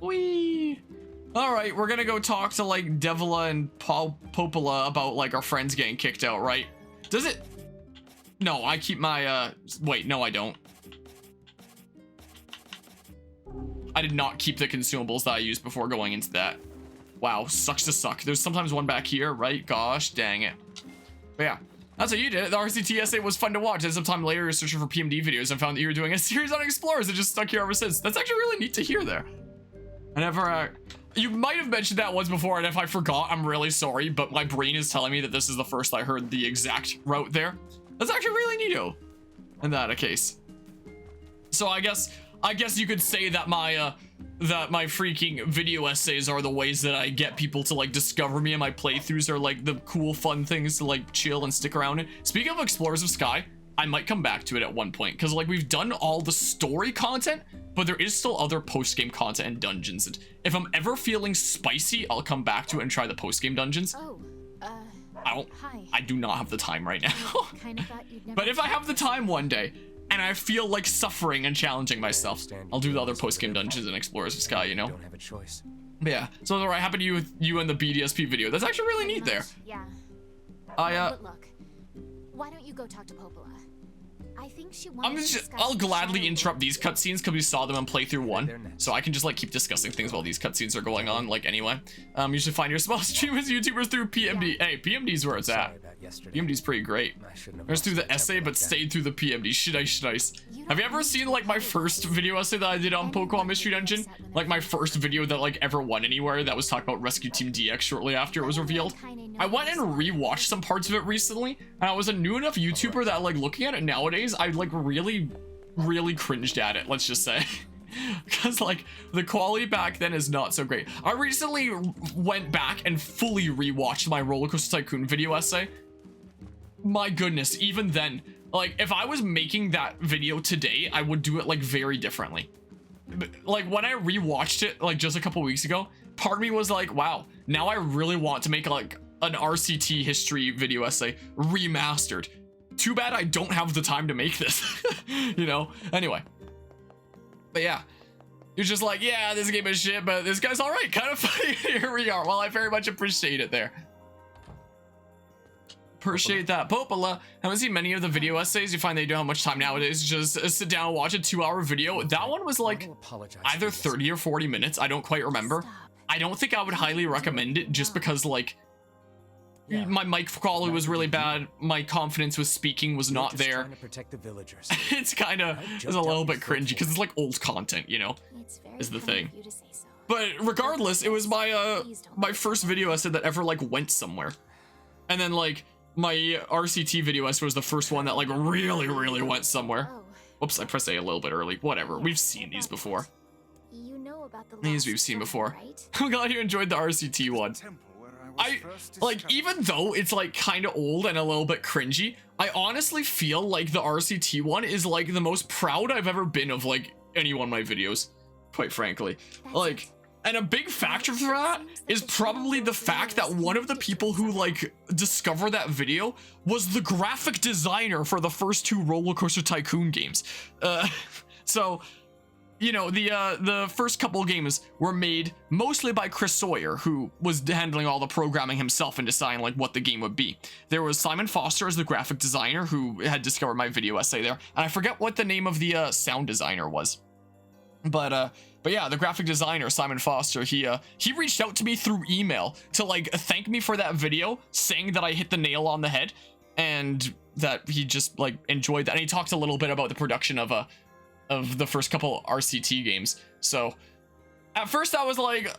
Whee! All right, we're gonna go talk to like Devila and Popola about like our friends getting kicked out, right? Does it? No, I keep my, wait, no, I don't. I did not keep the consumables that I used before going into that. Wow, sucks to suck. There's sometimes one back here, right? Gosh, dang it. But yeah, that's how you did it. The RCT essay was fun to watch. And sometime later, searching for PMD videos and found that you were doing a series on Explorers and just stuck here ever since. That's actually really neat to hear there. I never, you might have mentioned that once before, and if I forgot, I'm really sorry, but my brain is telling me that this is the first I heard the exact route there. That's actually really neato in that case. So I guess you could say that my freaking video essays are the ways that I get people to like discover me, and my playthroughs are like the cool fun things to like chill and stick around in. Speaking of Explorers of Sky, I might come back to it at one point because like we've done all the story content, but there is still other post-game content and dungeons, and if I'm ever feeling spicy, I'll come back to it and try the post-game dungeons. I do not have the time right now. But if I have the time one day and I feel like suffering and challenging myself, I'll do the other post-game dungeons and Explorers of Sky, you know? Don't have a choice. But yeah, so what happened to you with you and the BDSP video? That's actually really neat there. Yeah. But look, why don't you go talk to Popola? I think she wants I'll gladly interrupt these cutscenes because we saw them in playthrough 1, so I can just like keep discussing things while these cutscenes are going on. Like anyway, you should find your small streamers YouTubers through PMD. Hey, PMD's where it's at. PMD's pretty great. I was through the essay, but stayed through the PMD. Nice. Have you ever seen like my first video essay that I did on Pokemon Mystery Dungeon? Like my first video that like ever won anywhere that was talking about Rescue Team DX shortly after it was revealed. I went and rewatched some parts of it recently, and I was a new enough YouTuber that like looking at it nowadays, I like really cringed at it, let's just say. Because like the quality back then is not so great. I recently went back and fully rewatched my Roller Coaster Tycoon video essay. My goodness, even then, like if I was making that video today, I would do it like very differently. Like when I rewatched it like just a couple weeks ago, part of me was like, wow, now I really want to make like an RCT history video essay remastered. Too bad I don't have the time to make this, you know? Anyway. But yeah, you're just like, yeah, this game is shit, but this guy's all right, kind of funny. Here we are. Well, I very much appreciate it there. Appreciate that. Popola, haven't seen many of the video essays. You find they don't have much time nowadays. Just sit down and watch a 2-hour video. That one was like either 30 or 40 minutes. I don't quite remember. I don't think I would highly recommend it just because like my mic quality was really bad. My confidence with speaking was not there. It's kind of a little bit cringy because it's like old content, you know, is the thing. But regardless, it was my my first video essay that ever like went somewhere. And then like my RCT video essay was the first one that like really went somewhere. Whoops, I pressed A a little bit early. Whatever, we've seen these before. These we've seen before. I'm glad you enjoyed the RCT one. I like, even though it's like kind of old and a little bit cringy, I honestly feel like the RCT one is like the most proud I've ever been of like any one of my videos, quite frankly. Like, and a big factor for that is probably the fact that one of the people who like discovered that video was the graphic designer for the first 2 Roller Coaster Tycoon games. So you know, the first couple games were made mostly by Chris Sawyer, who was handling all the programming himself and deciding like what the game would be. There was Simon Foster as the graphic designer who had discovered my video essay there, and I forget what the name of the sound designer was. But yeah, the graphic designer Simon Foster, he reached out to me through email to like thank me for that video, saying that I hit the nail on the head and that he just like enjoyed that, and he talked a little bit about the production of the first couple RCT games. So at first I was like,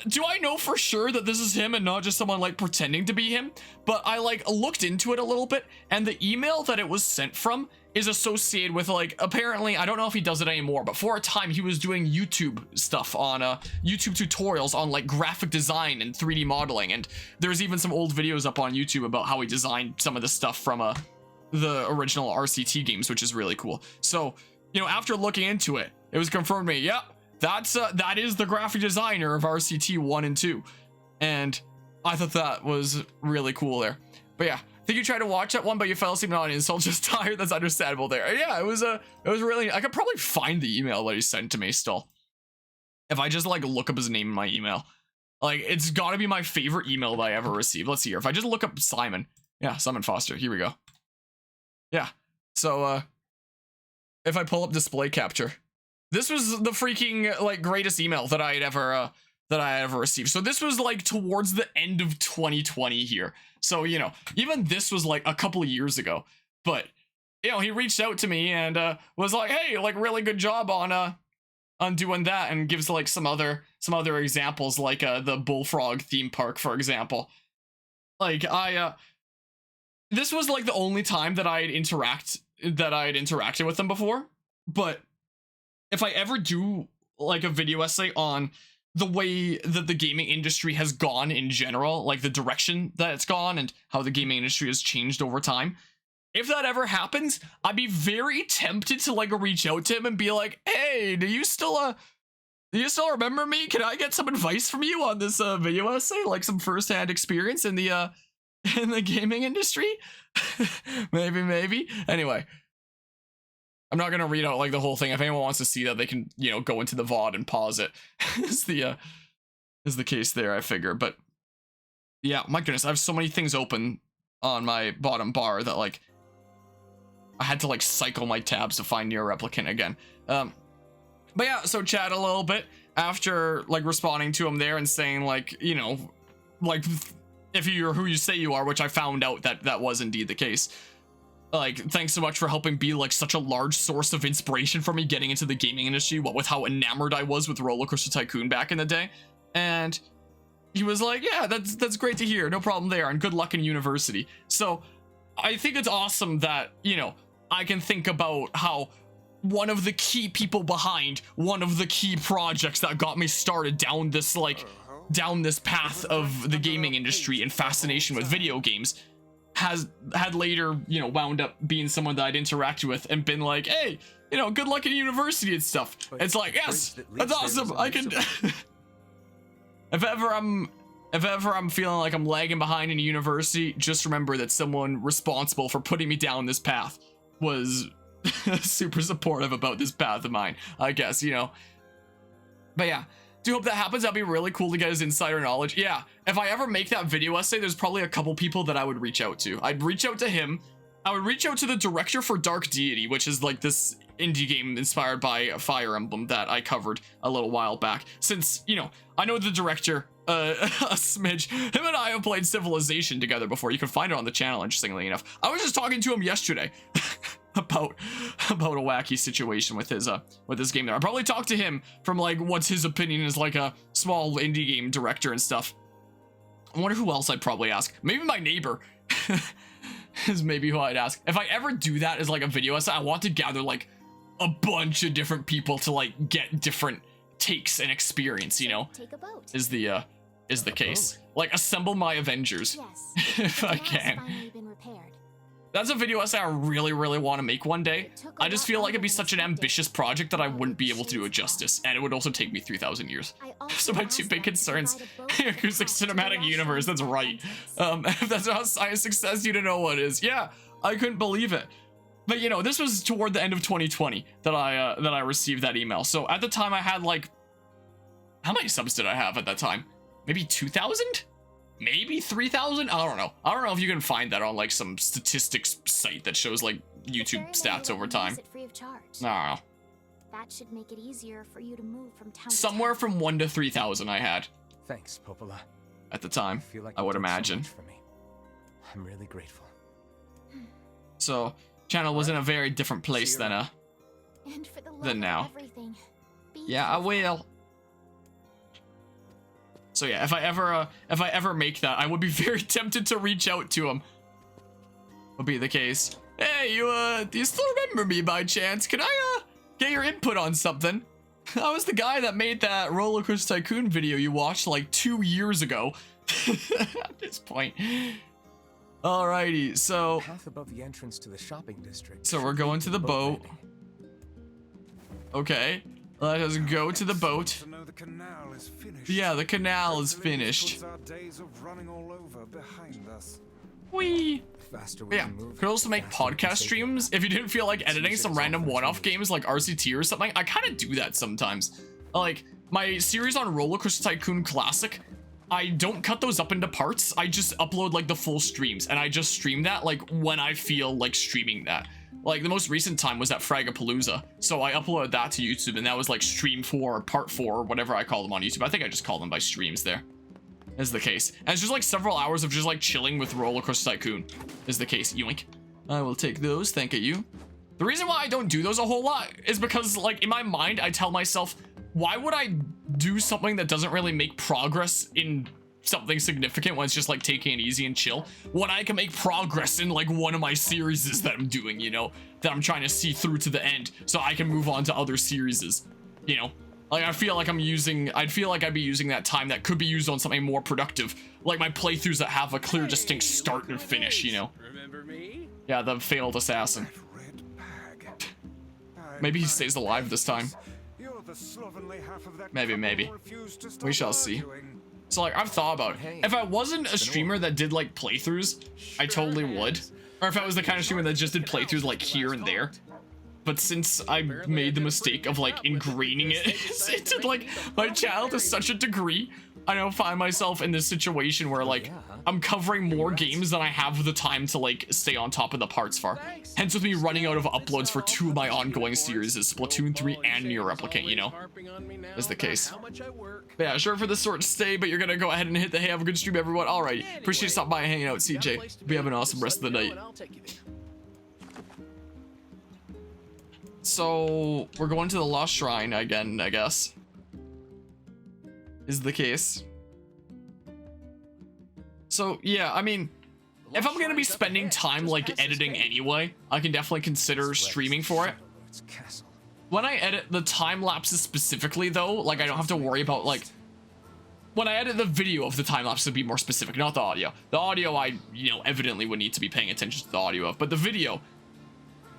do I know for sure that this is him and not just someone like pretending to be him? But I like looked into it a little bit, and the email that it was sent from is associated with like, apparently, I don't know if he does it anymore, but for a time he was doing YouTube stuff on YouTube tutorials on like graphic design and 3D modeling, and there's even some old videos up on YouTube about how he designed some of the stuff from the original RCT games, which is really cool. So, you know, after looking into it, it was confirmed to me, yep, that is the graphic designer of RCT 1 and 2. And I thought that was really cool there. But yeah, I think you tried to watch that one, but you fell asleep in the audience, so I'm just tired. That's understandable there. Yeah, it was really, I could probably find the email that he sent to me still. if I just like look up his name in my email, like it's gotta be my favorite email that I ever received. Let's see here. If I just look up Simon, yeah, Simon Foster, here we go. Yeah, so if I pull up display capture, this was the freaking like greatest email that I had ever received. So this was like towards the end of 2020 here. So, you know, even this was like a couple of years ago, but you know, he reached out to me and was like, hey, like really good job on doing that, and gives like some other examples, like the Bullfrog theme park, for example. Like this was like the only time that I had interacted with them before. But if I ever do like a video essay on the way that the gaming industry has gone in general, like the direction that it's gone and how the gaming industry has changed over time, if that ever happens, I'd be very tempted to like reach out to him and be like, hey, do you still remember me? Can I get some advice from you on this video essay? Like some firsthand experience in the gaming industry? maybe. Anyway, I'm not gonna read out like the whole thing. If anyone wants to see that, they can, you know, go into the VOD and pause it. is the case there, I figure. But yeah, my goodness, I have so many things open on my bottom bar that like I had to like cycle my tabs to find NieR Replicant again. But yeah, so chat a little bit after like responding to him there and saying like, you know, like if you're who you say you are, which I found out that was indeed the case. Like, thanks so much for helping be like such a large source of inspiration for me getting into the gaming industry, what with how enamored I was with Roller Coaster Tycoon back in the day. And he was like, yeah, that's great to hear, no problem there, and good luck in university. So I think it's awesome that, you know, I can think about how one of the key people behind one of the key projects that got me started down this path of the gaming industry and fascination with video games had later, you know, wound up being someone that I'd interacted with and been like, hey, you know, good luck in university and stuff. It's like, yes, that's awesome. I can if ever I'm feeling like I'm lagging behind in university, just remember that someone responsible for putting me down this path was super supportive about this path of mine, I guess, you know. But yeah, do hope that happens. That'd be really cool to get his insider knowledge. Yeah, if I ever make that video essay, there's probably a couple people that I would reach out to. I'd reach out to him. I would reach out to the director for Dark Deity, which is like this indie game inspired by Fire Emblem that I covered a little while back. Since, you know, I know the director a smidge. Him and I have played Civilization together before. You can find it on the channel, interestingly enough. I was just talking to him yesterday about a wacky situation with his game there. I probably talked to him from like what's his opinion as like a small indie game director and stuff. I wonder who else I'd probably ask. Maybe my neighbor is maybe who I'd ask. If I ever do that as like a video essay, I want to gather like a bunch of different people to like get different takes and experience, you know. Take a boat. Is the case. Like assemble my Avengers. Yes. If I can. That's a video essay I really want to make one day. I just feel like it'd be such an ambitious project that I wouldn't be able to do it justice, and it would also take me 3,000 years. So my two big concerns: acoustic cinematic universe. That's right. If that's not science success, you don't know what is. Yeah, I couldn't believe it. But you know, this was toward the end of 2020 that I received that email. So at the time, I had like, how many subs did I have at that time? Maybe 2,000? Maybe 3,000? I don't know. I don't know if you can find that on like some statistics site that shows like YouTube stats over time. Free of charge. I don't know. That should make it easier for you to move from town Somewhere to town. from 1 to 3,000 I had. Thanks, Popola. At the time, I would imagine. So for me. I'm really grateful. So, channel was in a very different place than And for the love than now. Of everything, be Yeah, I careful. will. So yeah, if I ever make that, I would be very tempted to reach out to him. Would be the case. Hey, do you still remember me by chance? Can I get your input on something? I was the guy that made that Roller Coaster Tycoon video you watched like 2 years ago. At this point. Alrighty, so Path above the entrance to the shopping district. So we're going to the boat. landing. Okay, let us go to the boat. To know the canal is finished. Yeah, the canal is Hopefully this finished. puts our days of running all over behind us. Whee! Faster we Yeah, can move, could also make faster we can podcast save streams if you didn't feel like editing some random one-off games like RCT or something. I kind of do that sometimes. Like, my series on Roller Coaster Tycoon Classic, I don't cut those up into parts. I just upload like the full streams, and I just stream that like when I feel like streaming that. Like the most recent time was at Fragapalooza, so I uploaded that to YouTube, and that was like stream 4 or part 4 or whatever I call them on YouTube. I think I just call them by streams there. Is the case. And it's just like several hours of just like chilling with Roller Coaster Tycoon is the case. Yoink. I will take those, thank you. The reason why I don't do those a whole lot is because like in my mind I tell myself, why would I do something that doesn't really make progress in something significant when it's just like taking it easy and chill, when I can make progress in like one of my series that I'm doing, you know, that I'm trying to see through to the end so I can move on to other series, you know? Like I feel like I'd feel like I'd be using that time that could be used on something more productive, like my playthroughs that have a clear distinct start and finish, you know? Remember me? Yeah, the failed assassin. Red bag. Maybe he stays alive this time. You're the slovenly half of that Maybe, couple maybe. who refused to We stop shall see. arguing. So like I've thought about it. Hey, If I wasn't a streamer that did like playthroughs, I totally would. Or if I was the kind of streamer that just did playthroughs like here and there. But since I made the mistake of like ingraining it into like my channel to such a degree, I now find myself in this situation where like I'm covering more games than I have the time to like stay on top of the parts for. Hence with me running out of uploads for 2 of my ongoing series, is Splatoon 3 and NieR Replicant, you know, is the case. But yeah, sure for this sort to stay, but you're gonna go ahead and hit the hey, have a good stream, everyone. Alright, appreciate you stopping by and hanging out, CJ. We have an awesome rest of the night. So we're going to the Lost Shrine again, I guess. Is the case. So yeah, I mean, if I'm gonna be spending time like editing anyway, I can definitely consider streaming for it. When I edit the time lapses specifically though, like I don't have to worry about like, when I edit the video of the time lapse to be more specific, not the audio. The audio I, you know, evidently would need to be paying attention to the audio of, but the video,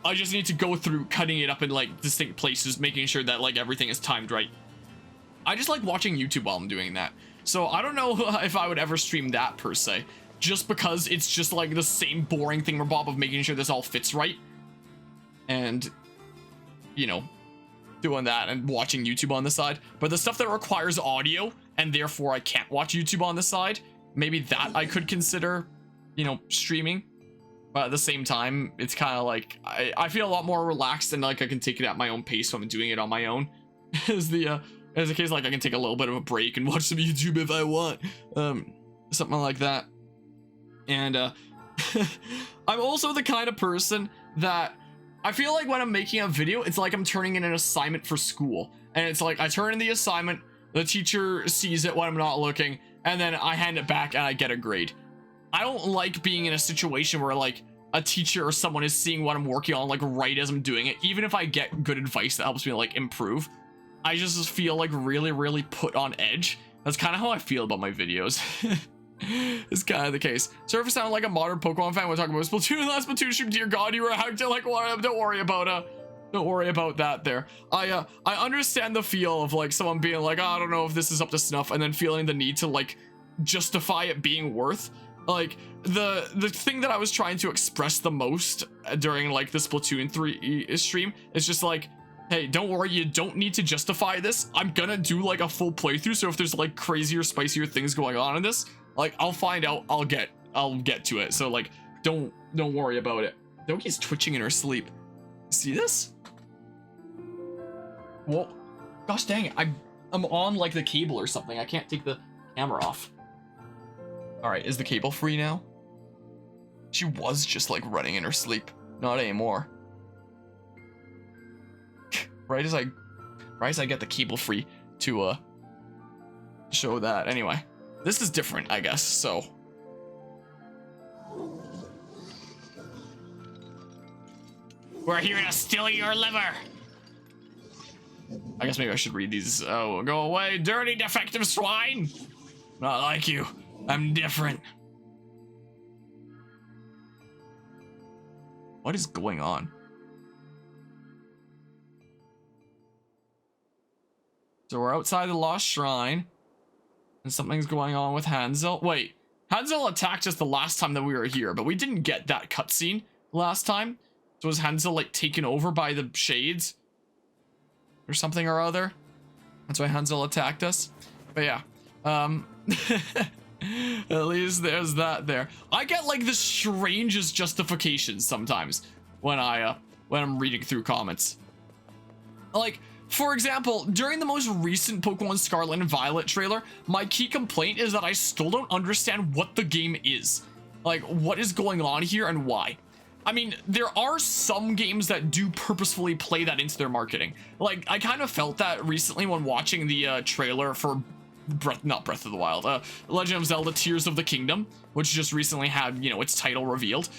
I just need to go through cutting it up in like distinct places, making sure that like everything is timed right. I just like watching YouTube while I'm doing that. So I don't know if I would ever stream that per se, just because it's just like the same boring thing Bob of making sure this all fits right. And, you know, doing that and watching YouTube on the side. But the stuff that requires audio and therefore I can't watch YouTube on the side, maybe that I could consider, you know, streaming. But at the same time, it's kind of like I feel a lot more relaxed and like I can take it at my own pace when I'm doing it on my own. As the case, like I can take a little bit of a break and watch some YouTube if I want, something like that. And I'm also the kind of person that I feel like when I'm making a video, it's like I'm turning in an assignment for school, and it's like I turn in the assignment, the teacher sees it when I'm not looking, and then I hand it back and I get a grade. I don't like being in a situation where like a teacher or someone is seeing what I'm working on like right as I'm doing it. Even if I get good advice that helps me like improve, I just feel like really put on edge. That's kind of how I feel about my videos. It's kind of the case. Sorry if I sound like a modern Pokemon fan. We're talking about Splatoon. Last Splatoon stream, dear God, you were hacked. Like, don't worry about that there. I understand the feel of like someone being like, oh, I don't know if this is up to snuff, and then feeling the need to like justify it being worth. Like the thing that I was trying to express the most during like the Splatoon 3 stream is just like, hey, don't worry, you don't need to justify this. I'm gonna do like a full playthrough, so if there's like crazier, spicier things going on in this, like I'll find out, I'll get to it. So like don't worry about it. Doki's twitching in her sleep. See this? Well, gosh dang it, I'm on like the cable or something. I can't take the camera off. All right, is the cable free now? She was just like running in her sleep. Not anymore. right as I get the cable free to show that. Anyway, this is different, I guess. So we're here to steal your liver. I guess maybe I should read these. Oh, go away, dirty defective swine. Not like you. I'm different. What is going on? So we're outside the Lost Shrine, and something's going on with Hansel. Wait, Hansel attacked us the last time that we were here, but we didn't get that cutscene last time. So was Hansel like taken over by the shades or something or other? That's why Hansel attacked us. But yeah, at least there's that there. I get like the strangest justifications sometimes when I'm reading through comments. Like, for example, during the most recent Pokemon Scarlet and Violet trailer, my key complaint is that I still don't understand what the game is. Like, what is going on here and why? I mean, there are some games that do purposefully play that into their marketing. Like, I kind of felt that recently when watching the trailer for not Breath of the Wild, Legend of Zelda Tears of the Kingdom, which just recently had, you know, its title revealed,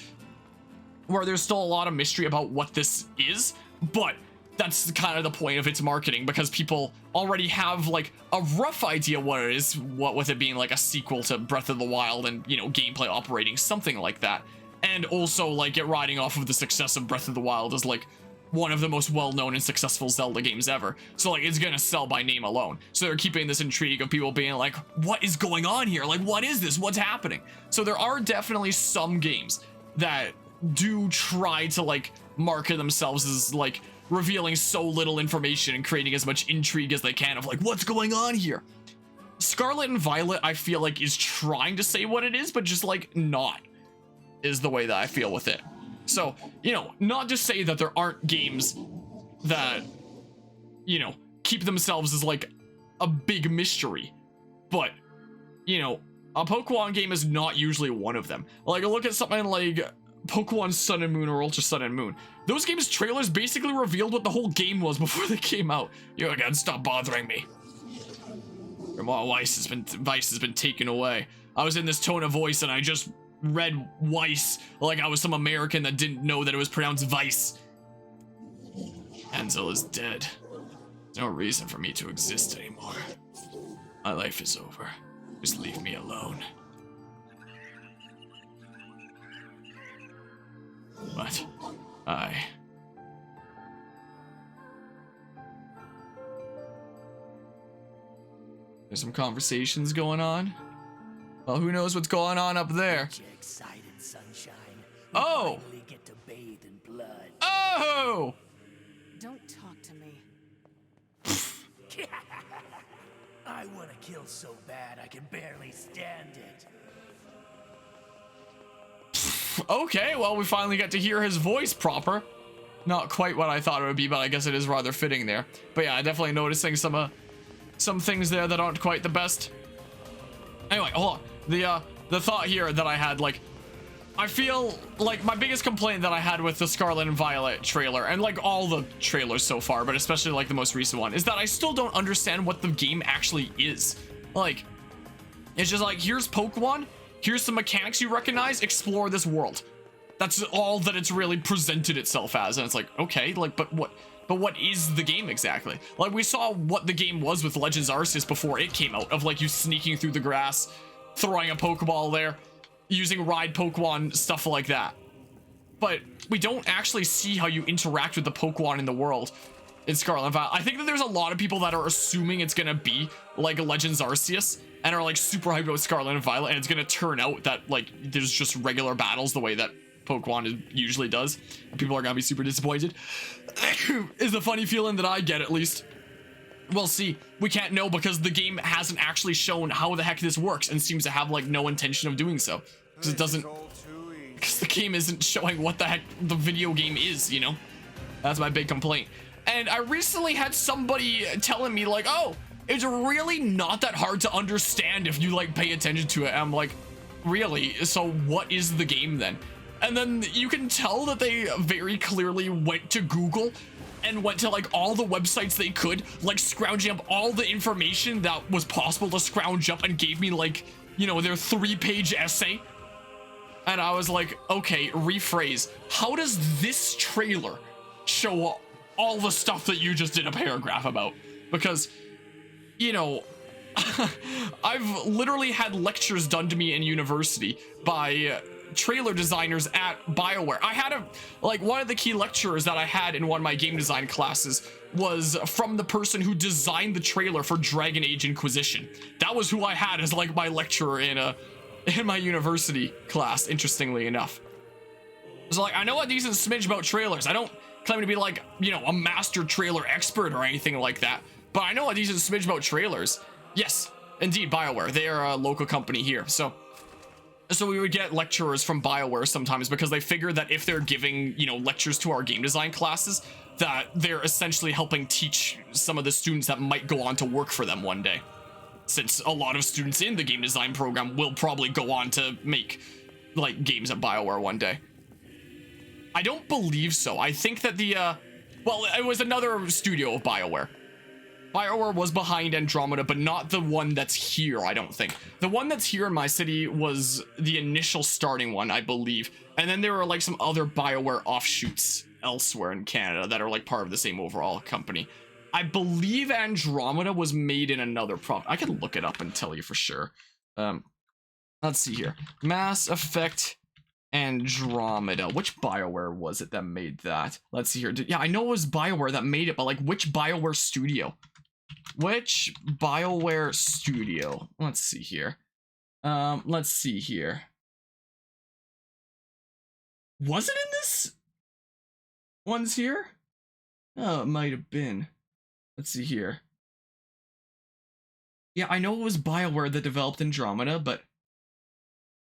where there's still a lot of mystery about what this is, but that's kind of the point of its marketing, because people already have like a rough idea what it is, what with it being like a sequel to Breath of the Wild and, you know, gameplay operating something like that. And also like it riding off of the success of Breath of the Wild as like one of the most well-known and successful Zelda games ever. So like it's gonna sell by name alone. So they're keeping this intrigue of people being like, what is going on here? Like, what is this? What's happening? So there are definitely some games that do try to like market themselves as like revealing so little information and creating as much intrigue as they can of like, what's going on here? Scarlet and Violet, I feel like, is trying to say what it is, but just like not, is the way that I feel with it. So, you know, not to say that there aren't games that, you know, keep themselves as like a big mystery, but, you know, a Pokemon game is not usually one of them. Like, look at something like Pokemon Sun and Moon or Ultra Sun and Moon. Those games' trailers basically revealed what the whole game was before they came out. You again, stop bothering me. My Vice has been taken away. I was in this tone of voice and I just read Weiss like I was some American that didn't know that it was pronounced Vice. Hansel is dead. There's no reason for me to exist anymore. My life is over. Just leave me alone. But there's some conversations going on. Well, who knows what's going on up there? Excited, sunshine. Oh! Finally get to bathe in blood. Oh! Don't talk to me. I want to kill so bad I can barely stand it. Okay, well, we finally get to hear his voice proper. Not quite what I thought it would be, but I guess it is rather fitting there. But yeah, definitely noticing some things there that aren't quite the best. Anyway, hold on. The thought here that I had, like, I feel like my biggest complaint that I had with the Scarlet and Violet trailer, and like all the trailers so far, but especially like the most recent one, is that I still don't understand what the game actually is. Like, it's just like, here's Pokemon, here's some mechanics you recognize, explore this world. That's all that it's really presented itself as, and it's like, okay, like, but what is the game exactly? Like, we saw what the game was with Legends Arceus before it came out, of like you sneaking through the grass, throwing a Pokeball there, using ride Pokemon, stuff like that. But we don't actually see how you interact with the Pokemon in the world in Scarlet and Violet. I think that there's a lot of people that are assuming it's gonna be like Legends Arceus and are like super hyped about Scarlet and Violet, and it's gonna turn out that like there's just regular battles the way that Pokemon usually does, and people are gonna be super disappointed. Is the funny feeling that I get, at least. We'll see. We can't know because the game hasn't actually shown how the heck this works, and seems to have like no intention of doing so, because it doesn't, because the game isn't showing what the heck the video game is, you know. That's my big complaint. And I recently had somebody telling me like, oh, it's really not that hard to understand if you like pay attention to it. And I'm like, really? So what is the game then? And then you can tell that they very clearly went to Google and went to like all the websites they could, like scrounging up all the information that was possible to scrounge up, and gave me like, you know, their 3-page essay. And I was like, okay, rephrase. How does this trailer show all the stuff that you just did a paragraph about? Because, you know, I've literally had lectures done to me in university by trailer designers at BioWare. I had one of the key lecturers that I had in one of my game design classes was from the person who designed the trailer for Dragon Age Inquisition. That was who I had as like my lecturer in my university class, interestingly enough. So like, I know a decent smidge about trailers. I don't claim to be like, you know, a master trailer expert or anything like that, but I know a decent smidge about trailers. Yes, indeed, BioWare. They are a local company here. So we would get lecturers from BioWare sometimes because they figure that if they're giving, you know, lectures to our game design classes, that they're essentially helping teach some of the students that might go on to work for them one day. Since a lot of students in the game design program will probably go on to make, like, games at BioWare one day. I don't believe so. I think that well, it was another studio of BioWare. BioWare was behind Andromeda, but not the one that's here, I don't think. The one that's here in my city was the initial starting one, I believe. And then there were like some other BioWare offshoots elsewhere in Canada that are like part of the same overall company. I believe Andromeda was made in another province. I can look it up and tell you for sure. Let's see here. Mass Effect Andromeda. Which BioWare was it that made that? Let's see here. Yeah, I know it was BioWare that made it, but like which BioWare studio? Which BioWare studio? Let's see here. Let's see here. Was it in this one's here? Oh, it might have been. Let's see here. Yeah, I know it was BioWare that developed Andromeda, but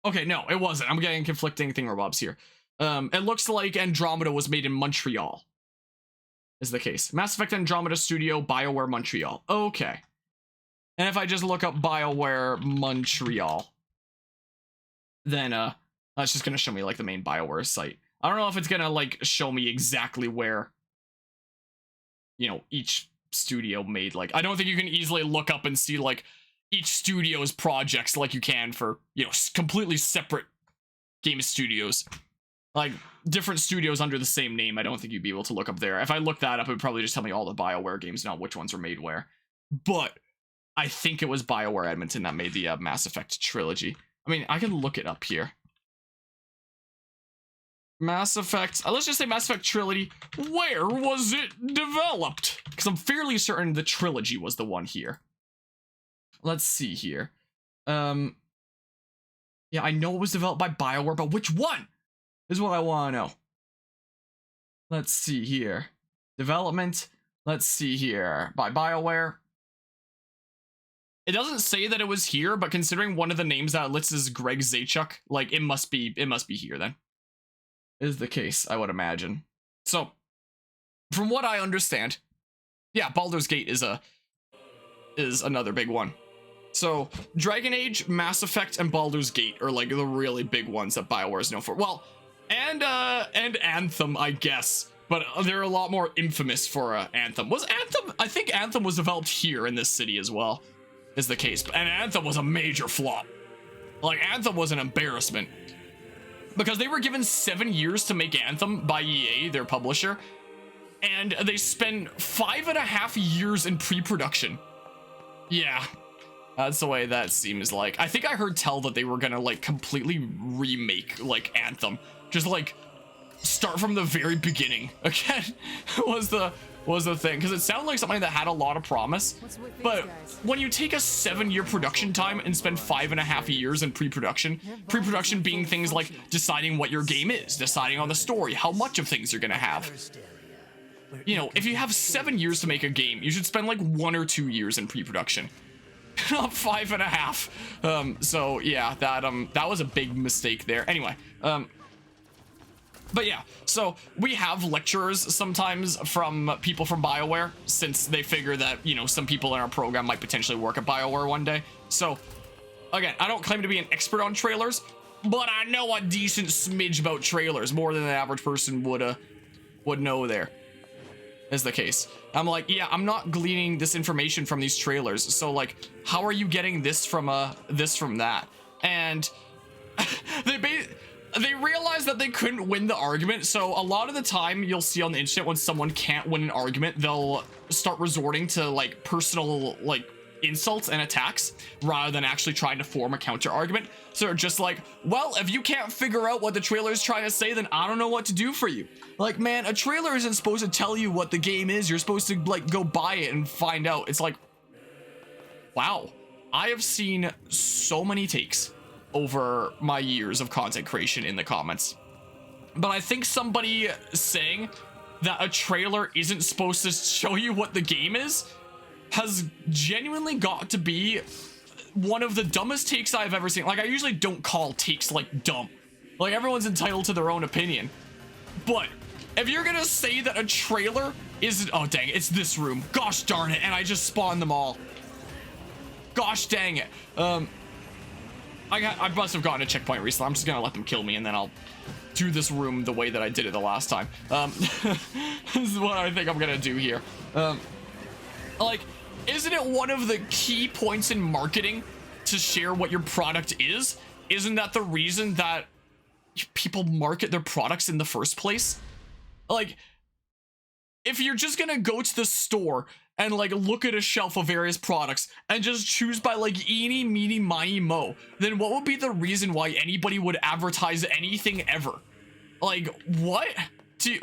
okay, no, it wasn't. I'm getting conflicting thingamabobs here. It looks like Andromeda was made in Montreal. Is the case. Mass Effect Andromeda Studio, BioWare Montreal. Okay. And if I just look up BioWare Montreal, then that's just gonna show me like the main BioWare site. I don't know if it's gonna like show me exactly where, you know, each studio made, like, I don't think you can easily look up and see like each studio's projects like you can for, you know, completely separate game studios. Like, different studios under the same name, I don't think you'd be able to look up there. If I look that up, it would probably just tell me all the BioWare games, not which ones were made where. But I think it was BioWare Edmonton that made the Mass Effect trilogy. I mean, I can look it up here. Mass Effect, let's just say Mass Effect trilogy. Where was it developed? Because I'm fairly certain the trilogy was the one here. Let's see here. Yeah, I know it was developed by BioWare, but which one is what I want to know. Let's see here. Development. Let's see here. By BioWare. It doesn't say that it was here, but considering one of the names that it lists is Greg Zachuck, like it must be here then. Is the case, I would imagine. So, from what I understand, yeah, Baldur's Gate is another big one. So, Dragon Age, Mass Effect, and Baldur's Gate are like the really big ones that BioWare is known for. Well, and Anthem, I guess, but they're a lot more infamous for Anthem. Was Anthem? I think Anthem was developed here in this city as well, is the case. And Anthem was a major flop. Like, Anthem was an embarrassment. Because they were given 7 years to make Anthem by EA, their publisher, and they spent 5.5 years in pre-production. Yeah, that's the way that seems like. I think I heard tell that they were gonna like completely remake like Anthem, just like start from the very beginning again. was the thing, because it sounded like something that had a lot of promise, but when you take a 7-year production time and spend 5.5 years in pre-production being things like deciding what your game is, deciding on the story, how much of things you're gonna have. You know, if you have 7 years to make a game, you should spend like 1 or 2 years in pre-production, not 5.5. So yeah, that was a big mistake there. Anyway, but yeah, so we have lecturers sometimes from people from BioWare, since they figure that, you know, some people in our program might potentially work at BioWare one day. So again, I don't claim to be an expert on trailers, but I know a decent smidge about trailers, more than the average person would know there, is the case. I'm like, yeah, I'm not gleaning this information from these trailers, so like, how are you getting this from that? And they realized that they couldn't win the argument, so a lot of the time you'll see on the internet when someone can't win an argument, they'll start resorting to like personal like insults and attacks rather than actually trying to form a counter argument. So they're just like, well, if you can't figure out what the trailer is trying to say, then I don't know what to do for you. Like, man, a trailer isn't supposed to tell you what the game is. You're supposed to like go buy it and find out. It's like, wow, I have seen so many takes over my years of content creation in the comments, but I think somebody saying that a trailer isn't supposed to show you what the game is has genuinely got to be one of the dumbest takes I've ever seen. Like, I usually don't call takes like dumb. Like, everyone's entitled to their own opinion. But if you're gonna say that a trailer is, oh dang, it's this room. Gosh darn it, and I just spawned them all. Gosh dang it. I must have gotten a checkpoint recently. I'm just gonna let them kill me, and then I'll do this room the way that I did it the last time. This is what I think I'm gonna do here. Like, isn't it one of the key points in marketing to share what your product is? Isn't that the reason that people market their products in the first place? Like, if you're just gonna go to the store and like look at a shelf of various products and just choose by like eeny, meeny, miny, mo, then what would be the reason why anybody would advertise anything ever? Like, what? Do you...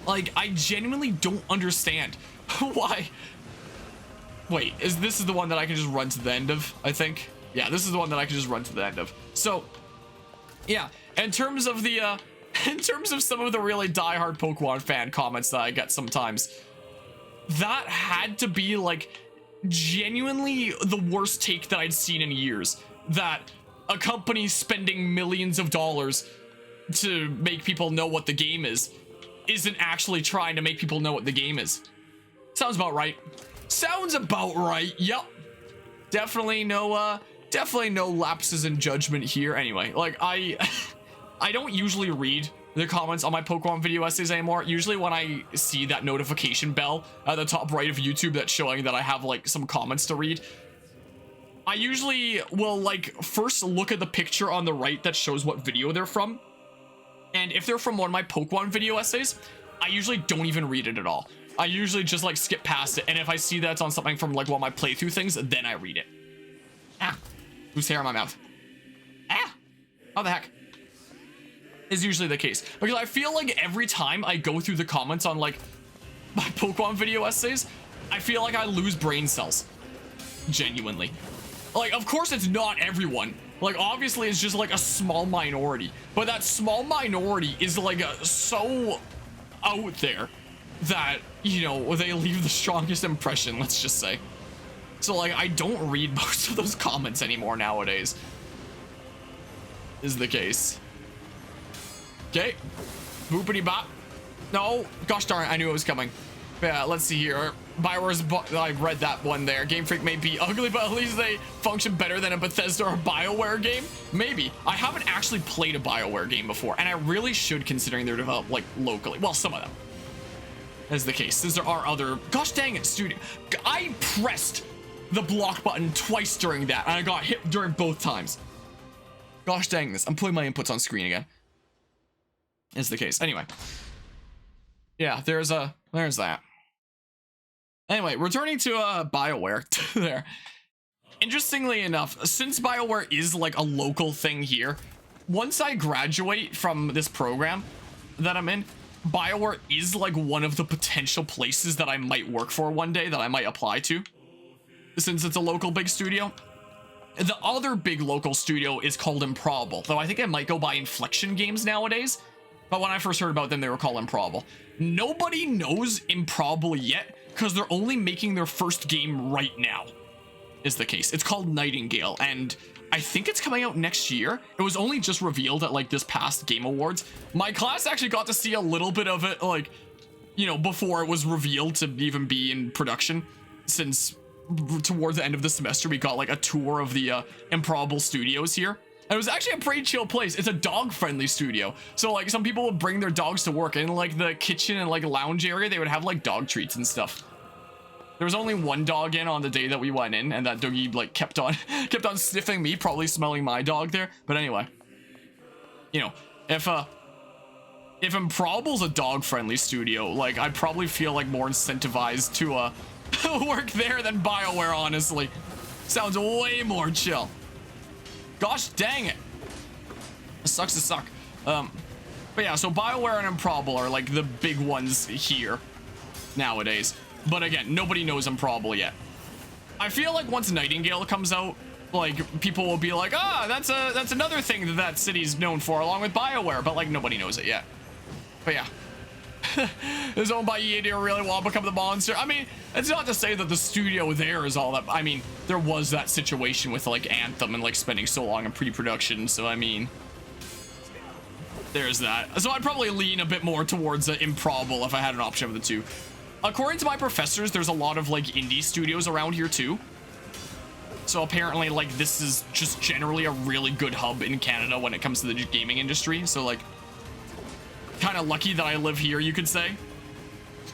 Like, I genuinely don't understand why. Wait, this is the one that I can just run to the end of, I think? Yeah, this is the one that I can just run to the end of. So, yeah, in terms of the, in terms of some of the really diehard Pokemon fan comments that I get sometimes, that had to be, like, genuinely the worst take that I'd seen in years. That a company spending millions of dollars to make people know what the game is isn't actually trying to make people know what the game is. Sounds about right. Sounds about right. Yep. Definitely no lapses in judgment here. Anyway, like I don't usually read the comments on my Pokemon video essays anymore. Usually when I see that notification bell at the top right of YouTube that's showing that I have like some comments to read, I usually will like first look at the picture on the right that shows what video they're from. And if they're from one of my Pokemon video essays, I usually don't even read it at all. I usually just like skip past it. And if I see that it's on something from like one of my playthrough things, then I read it. Ah, who's hair in my mouth? Ah, how the heck? Is usually the case. Because I feel like every time I go through the comments on like my Pokemon video essays, I feel like I lose brain cells. Genuinely. Like, of course it's not everyone. Like, obviously it's just like a small minority. But that small minority is like so out there that, you know, they leave the strongest impression, let's just say. So like, I don't read most of those comments anymore nowadays. Is the case. Okay. Boopity bop. No, gosh darn it, I knew it was coming. Yeah, let's see here. Bioware's, I read that one there. Game Freak may be ugly, but at least they function better than a Bethesda or Bioware game. Maybe. I haven't actually played a Bioware game before, and I really should, considering they're developed like locally. Well, some of them. Is the case, since there are other, gosh dang it, studio. I pressed the block button twice during that, and I got hit during both times. Gosh dang this. I'm putting my inputs on screen again. Is the case. Anyway. Yeah, there's that. Anyway, returning to BioWare there. Interestingly enough, since BioWare is like a local thing here, once I graduate from this program that I'm in, BioWare is like one of the potential places that I might work for one day, that I might apply to, since it's a local big studio. The other big local studio is called Improbable, though I think it might go by Inflection Games nowadays. But when I first heard about them, they were called Improbable. Nobody knows Improbable yet, because they're only making their first game right now, is the case. It's called Nightingale, and I think it's coming out next year. It was only just revealed at like this past Game Awards. My class actually got to see a little bit of it, like, you know, before it was revealed to even be in production, since towards the end of the semester, we got like a tour of the Improbable Studios here. And it was actually a pretty chill place. It's a dog-friendly studio. So like some people would bring their dogs to work, and in like the kitchen and like lounge area, they would have like dog treats and stuff. There was only one dog in on the day that we went in, and that doggy like kept on sniffing me, probably smelling my dog there. But anyway, you know, if Improbable's a dog-friendly studio, like I'd probably feel like more incentivized to work there than BioWare, honestly. Sounds way more chill. Gosh dang it. It sucks to suck. But yeah, so BioWare and Improbable are like the big ones here nowadays. But again, nobody knows Improbable yet. I feel like once Nightingale comes out, like people will be like, ah, that's another thing that city's known for, along with BioWare, but like nobody knows it yet. But yeah. is owned by EA. Do you really want to become the monster? I mean, it's not to say that the studio there is all that. I mean, there was that situation with like Anthem and like spending so long in pre-production. So I mean, there's that. So I'd probably lean a bit more towards improbable if I had an option of the two. According to my professors, there's a lot of like indie studios around here too. So apparently like this is just generally a really good hub in Canada when it comes to the gaming industry. So like kind of lucky that I live here, you could say.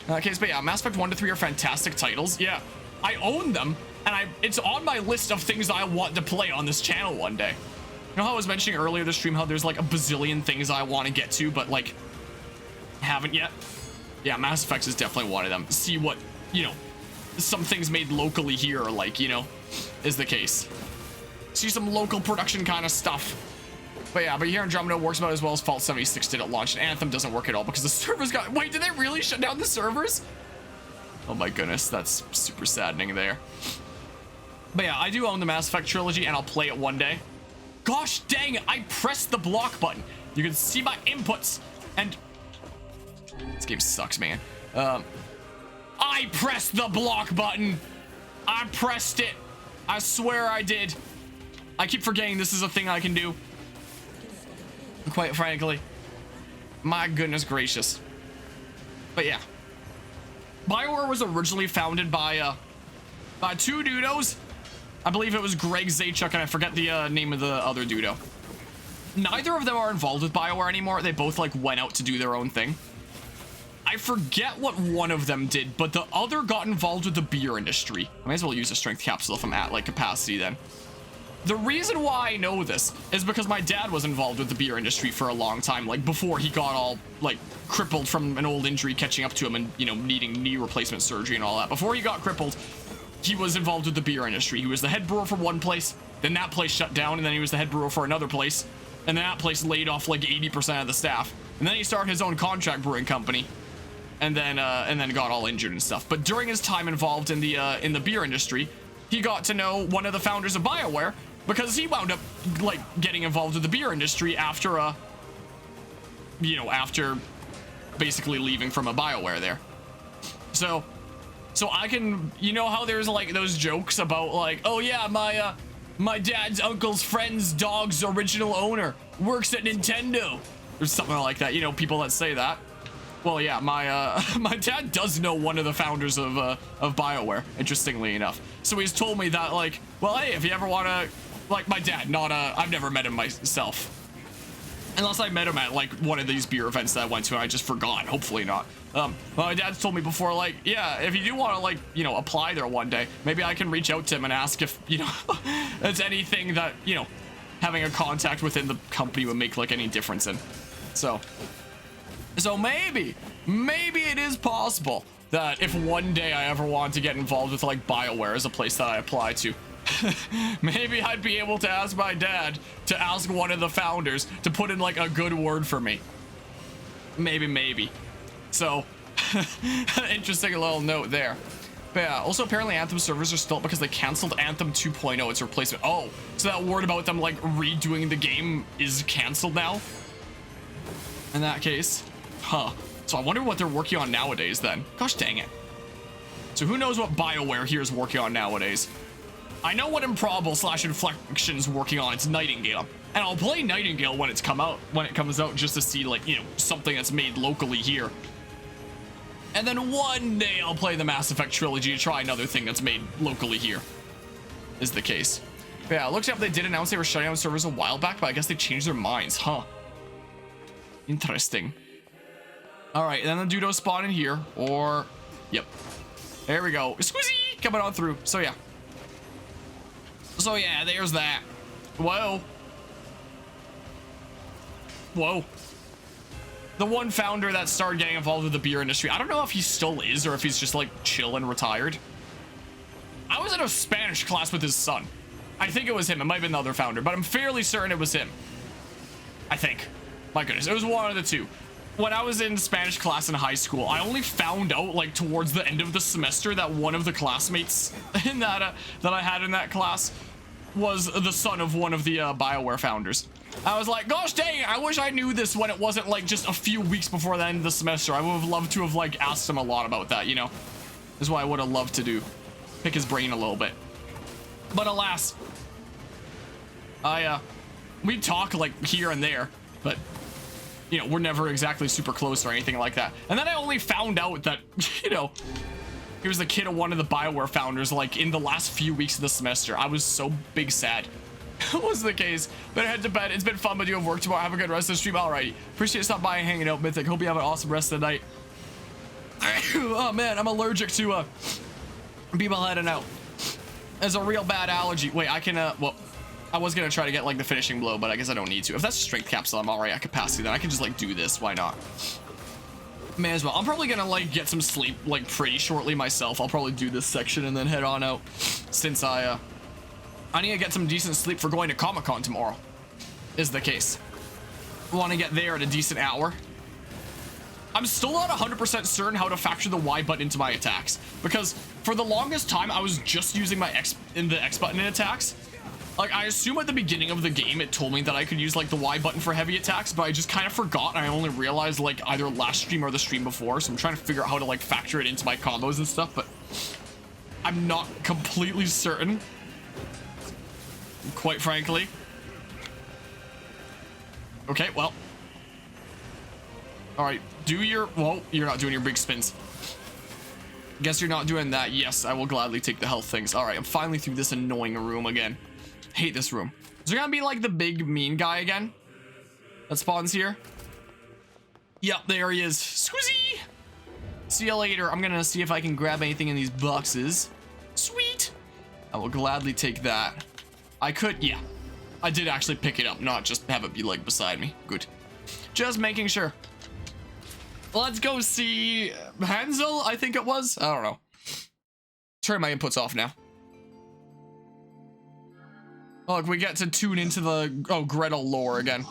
Okay, but yeah, Mass Effect 1 to 3 are fantastic titles. Yeah, I own them, and it's on my list of things I want to play on this channel one day. You know how I was mentioning earlier this stream how there's like a bazillion things I want to get to, but like haven't yet? Yeah, Mass Effect is definitely one of them. See what, you know, some things made locally here, like, you know, is the case. See some local production kind of stuff. But yeah, but here Andromeda works about as well as Fallout 76 did at launch, and Anthem doesn't work at all because the servers got... Wait, did they really shut down the servers? Oh my goodness, that's super saddening there. But yeah, I do own the Mass Effect trilogy, and I'll play it one day. Gosh dang it, I pressed the block button. You can see my inputs, and... This game sucks, man. I pressed the block button. I pressed it. I swear I did. I keep forgetting this is a thing I can do. Quite frankly, my goodness gracious. But yeah, BioWare was originally founded by two dudos. I believe it was Greg Zachuck, and I forget the name of the other dudo. Neither of them are involved with BioWare anymore. They both like went out to do their own thing. I forget what one of them did, but the other got involved with the beer industry. I may as well use a strength capsule if I'm at like capacity then. The reason why I know this is because my dad was involved with the beer industry for a long time, like before he got all like crippled from an old injury catching up to him and, you know, needing knee replacement surgery and all that. Before he got crippled, he was involved with the beer industry. He was the head brewer for one place, then that place shut down, and then he was the head brewer for another place, and then that place laid off like 80% of the staff. And then he started his own contract brewing company, and then got all injured and stuff. But during his time involved in the beer industry, he got to know one of the founders of BioWare, because he wound up like getting involved with the beer industry after after basically leaving from a BioWare there. So I can, you know how there's like those jokes about like, oh yeah, my dad's uncle's friend's dog's original owner works at Nintendo or something like that, you know, people that say that. Well, yeah, my dad does know one of the founders of BioWare, interestingly enough. So he's told me that, like, well, hey, if you ever want to, like, my dad, I've never met him myself. Unless I met him at, like, one of these beer events that I went to and I just forgot, hopefully not. My dad's told me before, like, yeah, if you do want to, like, you know, apply there one day, maybe I can reach out to him and ask if, you know, there's anything that, you know, having a contact within the company would make, like, any difference in. So maybe it is possible that if one day I ever want to get involved with like BioWare as a place that I apply to, maybe I'd be able to ask my dad to ask one of the founders to put in like a good word for me. Maybe. So, interesting little note there. But yeah, also apparently Anthem servers are still up because they canceled Anthem 2.0, its replacement. Oh, so that word about them like redoing the game is canceled now? In that case. Huh. So I wonder what they're working on nowadays then. Gosh dang it. So who knows what BioWare here is working on nowadays. I know what Improbable / Inflection's working on. It's Nightingale. And I'll play Nightingale when it comes out just to see, like, you know, something that's made locally here. And then one day I'll play the Mass Effect trilogy to try another thing that's made locally here. Is the case. But yeah, it looks like they did announce they were shutting down servers a while back, but I guess they changed their minds, huh? Interesting. Alright, then the Dudo spawn in here, or... Yep. There we go. Squeezy! Coming on through. So yeah, there's that. Whoa. The one founder that started getting involved with the beer industry, I don't know if he still is or if he's just like chill and retired. I was in a Spanish class with his son. I think it was him. It might have been the other founder, but I'm fairly certain it was him. I think. My goodness, it was one of the two. When I was in Spanish class in high school, I only found out like towards the end of the semester that one of the classmates in that I had in that class was the son of one of the BioWare founders. I was like, gosh dang, I wish I knew this when it wasn't like just a few weeks before the end of the semester. I would have loved to have like asked him a lot about that, you know? This is what I would have loved to do. Pick his brain a little bit. But alas, we talk like here and there, but you know, we're never exactly super close or anything like that. And then I only found out that, you know, he was the kid of one of the BioWare founders like in the last few weeks of the semester. I was so big sad. That was the case. Better head to bed. It's been fun, but you have work tomorrow. Have a good rest of the stream. Alrighty. Appreciate you stopping by and hanging out, Mythic. Hope you have an awesome rest of the night. Oh man, I'm allergic to people heading out. There's a real bad allergy. Wait, I can well, I was gonna try to get like the finishing blow, but I guess I don't need to. If that's a strength capsule, I'm already at capacity, then I can just like do this. Why not? May as well. I'm probably gonna like get some sleep like pretty shortly myself. I'll probably do this section and then head on out, since I need to get some decent sleep for going to Comic-Con tomorrow, is the case. Want to get there at a decent hour. I'm still not 100% certain how to factor the Y button into my attacks, because for the longest time I was just using my X button in attacks. Like, I assume at the beginning of the game it told me that I could use like the Y button for heavy attacks, but I just kind of forgot, and I only realized like either last stream or the stream before, so I'm trying to figure out how to like factor it into my combos and stuff, but I'm not completely certain, quite frankly. Okay, well. Alright, do your... Whoa, you're not doing your big spins. Guess you're not doing that. Yes, I will gladly take the health things. Alright, I'm finally through this annoying room again. Hate this room. Is there gonna be like the big mean guy again that spawns here? Yep, there he is. Squizzy! See you later. I'm gonna see if I can grab anything in these boxes. Sweet! I will gladly take that. I could, yeah. I did actually pick it up, not just have it be like beside me. Good. Just making sure. Let's go see Hansel, I think it was. I don't know. Turn my inputs off now. Oh, look, we get to tune into the Gretel lore again.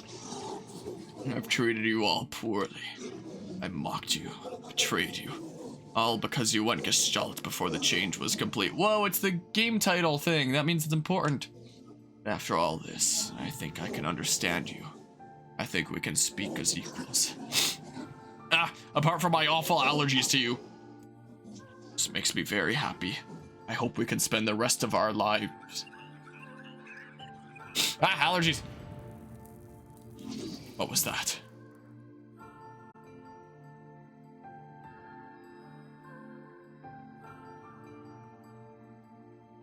I've treated you all poorly. I mocked you, betrayed you. All because you went Gestalt before the change was complete. Whoa, it's the game title thing. That means it's important. After all this, I think I can understand you. I think we can speak as equals. Apart from my awful allergies to you. This makes me very happy. I hope we can spend the rest of our lives. Allergies. What was that?